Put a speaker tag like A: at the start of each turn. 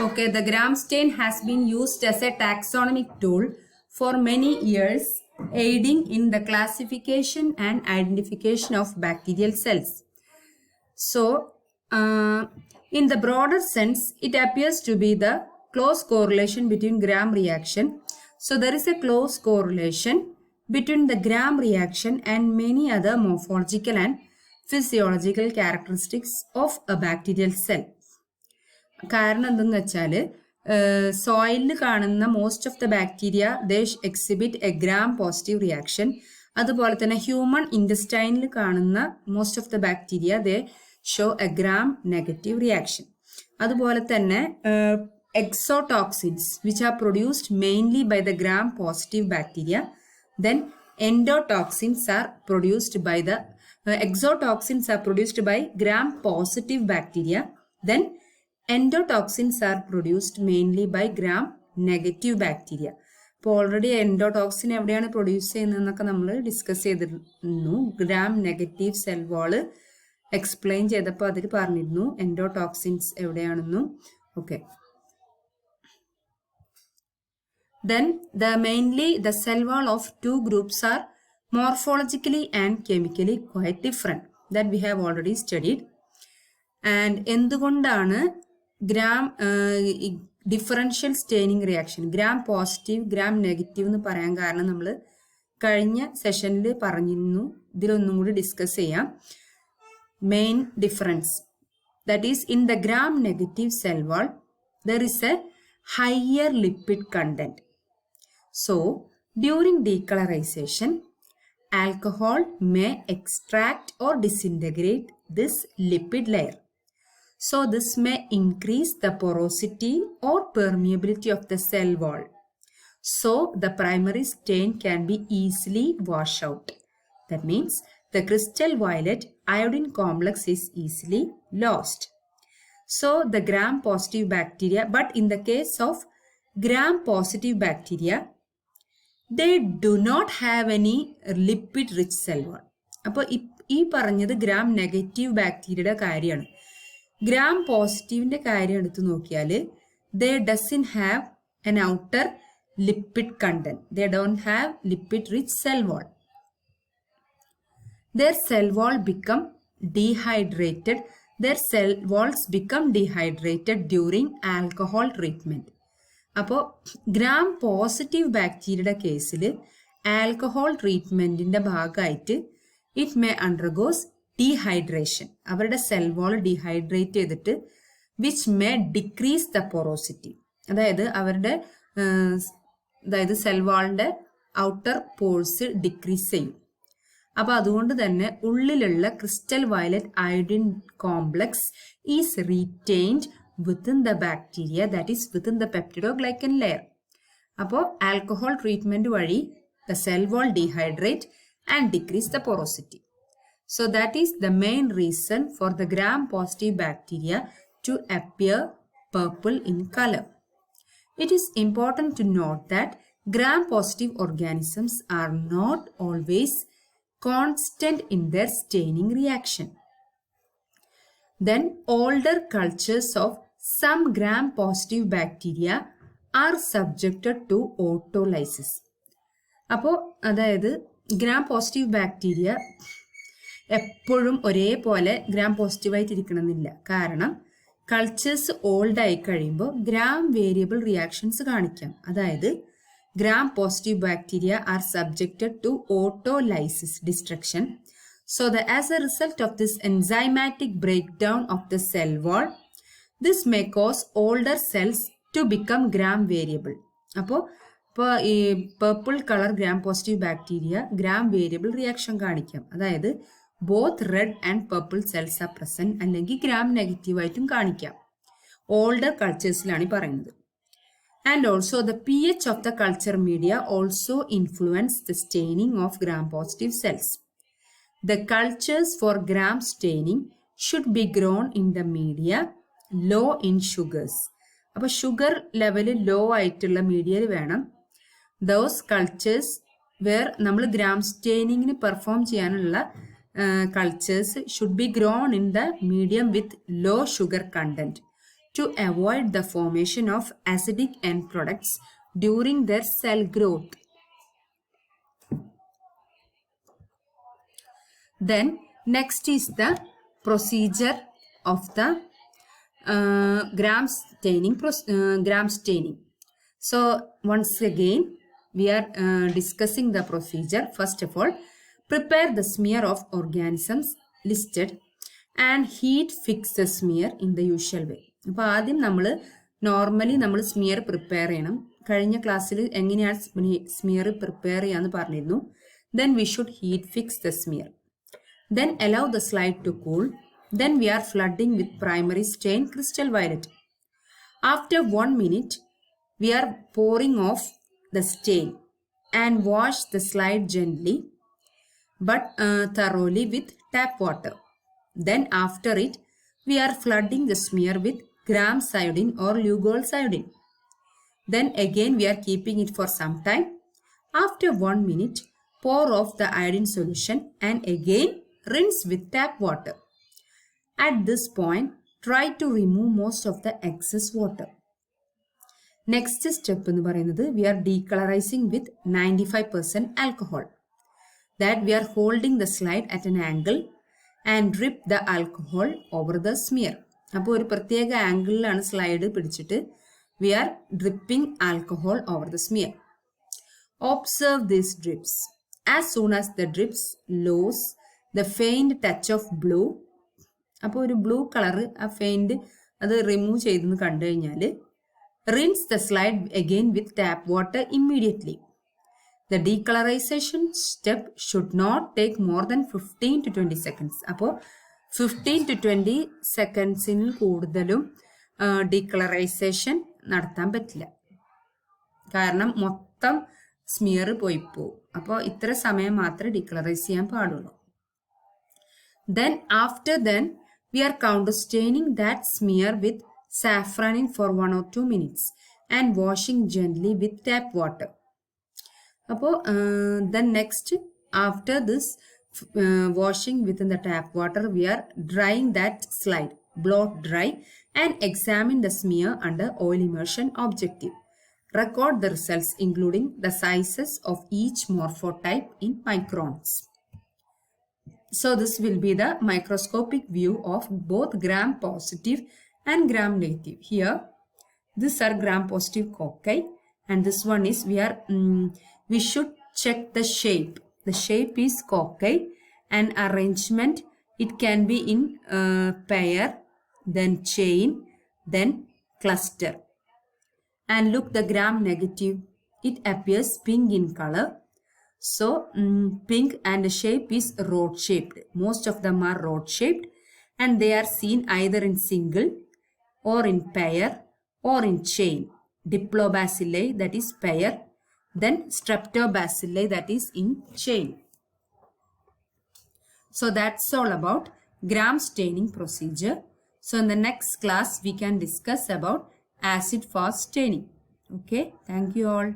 A: Okay, the gram stain has been used as a taxonomic tool for many years, aiding in the classification and identification of bacterial cells. So, in the broader sense, it appears to be the close correlation between gram reaction. So, there is a close correlation between the gram reaction and many other morphological and physiological characteristics of a bacterial cell. കാരണം എന്തെന്ന് വെച്ചാൽ സോയിലിൽ കാണുന്ന most of the bacteria they exhibit A gram positive reaction. അതുപോലെ തന്നെ human ഇൻറ്റസ്റ്റൈനിൽ കാണുന്ന most of the bacteria they show A gram negative reaction. അതുപോലെ തന്നെ exotoxins which are produced mainly by the gram positive bacteria, then endotoxins are produced by the exotoxins are produced by gram positive bacteria, then endotoxins are produced mainly by gram negative bacteria. അപ്പോൾ already endotoxin എവിടെയാണ് produce ചെയ്യുന്നതെന്നൊക്കെ നമ്മൾ discuss ചെയ്തിരുന്നു. Gram negative cell wall explain ചെയ്തപ്പോൾ അതിൽ പറഞ്ഞിരുന്നു endotoxins എവിടെയാണെന്നും. Okay, then mainly the cell wall of two groups are morphologically and chemically quite different, that we have already studied. And എന്തുകൊണ്ടാണ് gram differential staining reaction gram positive gram negative എന്ന് പറയാൻ കാരണം നമ്മൾ കഴിഞ്ഞ സെഷനിൽ പറഞ്ഞിരുന്നു. ഇതിലൊന്നും കൂടി ഡിസ്കസ് ചെയ്യാം. Main difference, that is in the gram negative cell wall there is A higher lipid content. So, during decolorization, alcohol may extract or disintegrate this lipid layer. So, this may increase the porosity or permeability of the cell wall. So, the primary stain can be easily washed out. That means, the crystal violet iodine complex is easily lost. So, the gram positive bacteria, but in the case of gram positive bacteria, they do not have any lipid rich cell wall. അപ്പോൾ ഈ പറഞ്ഞത് gram negative ബാക്ടീരിയയുടെ കാര്യമാണ്. Gram പോസിറ്റീവിൻ്റെ കാര്യം എടുത്ത് നോക്കിയാൽ they doesn't have an outer lipid content. They don't have lipid rich cell wall. Their cell wall become dehydrated. Their cell walls become dehydrated during alcohol treatment. അപ്പോൾ gram positive ബാക്ടീരിയയുടെ കേസിൽ alcohol ട്രീറ്റ്മെൻറ്റിൻ്റെ ഭാഗമായിട്ട് it may undergoes dehydration. അവരുടെ cell wall dehydrate ചെയ്തിട്ട് which may decrease the porosity, അതായത് അവരുടെ cell വാളിൻ്റെ outer pores decrease ചെയ്യും. അപ്പോൾ അതുകൊണ്ട് തന്നെ ഉള്ളിലുള്ള crystal violet iodine complex is retained within the bacteria, that is within the peptidoglycan layer. അപ്പോൾ ആൽക്കഹോൾ ട്രീറ്റ്മെൻറ്റ് വഴി the cell wall dehydrate and decrease the porosity. So that is the main reason for the gram positive bacteria to appear purple in colour. It is important to note that gram positive organisms are not always constant in their staining reaction. Then older cultures of some gram positive bacteria are subjected to autolysis. അപ്പോൾ അതായത് gram positive bacteria എപ്പോഴും ഒരേപോലെ gram പോസിറ്റീവായിട്ടിരിക്കണമെന്നില്ല. കാരണം cultures old ആയി കഴിയുമ്പോൾ gram variable reactions കാണിക്കാം. അതായത് gram positive bacteria are subjected to autolysis destruction. So, as a result of this enzymatic breakdown of the cell wall, this may cause older cells to become gram variable. അപ്പോൾ ഈ purple colour gram positive bacteria gram variable reaction കാണിക്കാം. അതായത് both red and purple cells are present, അല്ലെങ്കിൽ gram നെഗറ്റീവായിട്ടും കാണിക്കാം. Older കൾച്ചേഴ്സിലാണ് ഈ പറയുന്നത്. And also the pH of the culture media also influence the staining of gram-positive cells. The cultures for gram staining should be grown in the media low in sugars. അപ്പോൾ sugar level law ആയിട്ടുള്ള മീഡിയയിൽ വേണം. Those cultures where നമ്മൾ gram സ്റ്റെയിനിങ്ങിന് perform ചെയ്യാനുള്ള cultures should be grown in the medium with low sugar content to avoid the formation of acidic end products during their cell growth. Then next is the procedure of the gram staining. So once again we are discussing the procedure. First of all, prepare the smear of organisms listed and heat fix the smear in the usual way. അപ്പോൾ ആദ്യം normally നമ്മൾ smear prepare ചെയ്യണം. കഴിഞ്ഞ ക്ലാസ്സിൽ എങ്ങനെയാണ് smear prepare ചെയ്യാന്ന് പറഞ്ഞിരുന്നു. Then we should heat fix the smear. Then allow the slide to cool. Then we are flooding with primary stain crystal violet. After 1 minute, we are pouring off the stain and wash the slide gently but thoroughly with tap water. Then after it, we are flooding the smear with gram iodine or Lugol iodine. Then again we are keeping it for some time. After 1 minute, pour off the iodine solution and again rinse with tap water. At this point, try to remove most of the excess water. Next step എന്ന് പറയുന്നത് we are decolorizing with 95% alcohol. That we are holding the slide at an angle and drip the alcohol over the smear. അപ്പോൾ ഒരു പ്രത്യേക ആംഗിളിലാണ് slide പിടിച്ചിട്ട് we are dripping alcohol over the smear. Observe these drips. As soon as the drips lose the faint touch of blue, അപ്പോൾ ഒരു blue colour ആ faint അത് remove ചെയ്തെന്ന് കണ്ടു കഴിഞ്ഞാൽ rinse the slide again with tap water immediately. The decolorization step should not take more than 15 to 20 seconds. അപ്പോൾ 15 to 20 സെക്കൻഡ്സിന് കൂടുതലും decolourisation നടത്താൻ പറ്റില്ല. കാരണം മൊത്തം സ്മിയർ പോയി പോവും. അപ്പോൾ ഇത്ര സമയം മാത്രമേ ഡീകളറൈസ് ചെയ്യാൻ പാടുള്ളൂ. Then after then, we are counter staining that smear with saffronin for 1 or 2 minutes and washing gently with tap water. അപ്പോൾ then next after this washing within the tap water, we are drying that slide, blow dry and examine the smear under oil immersion objective. Record the results including the sizes of each morphotype in microns. So this will be the microscopic view of both gram positive and gram negative. Here, these are gram positive cocci and this one is we should check the shape. The shape is cocci and arrangement. It can be in pair, then chain, then cluster. And look the gram negative. It appears pink in color. So pink and the shape is rod shaped. Most of them are rod shaped and they are seen either in single or in pair or in chain. Diplobacilli, that is pair, then streptobacilli, that is in chain. So that's all about gram staining procedure. So in the next class we can discuss about acid fast staining. Okay, thank you all.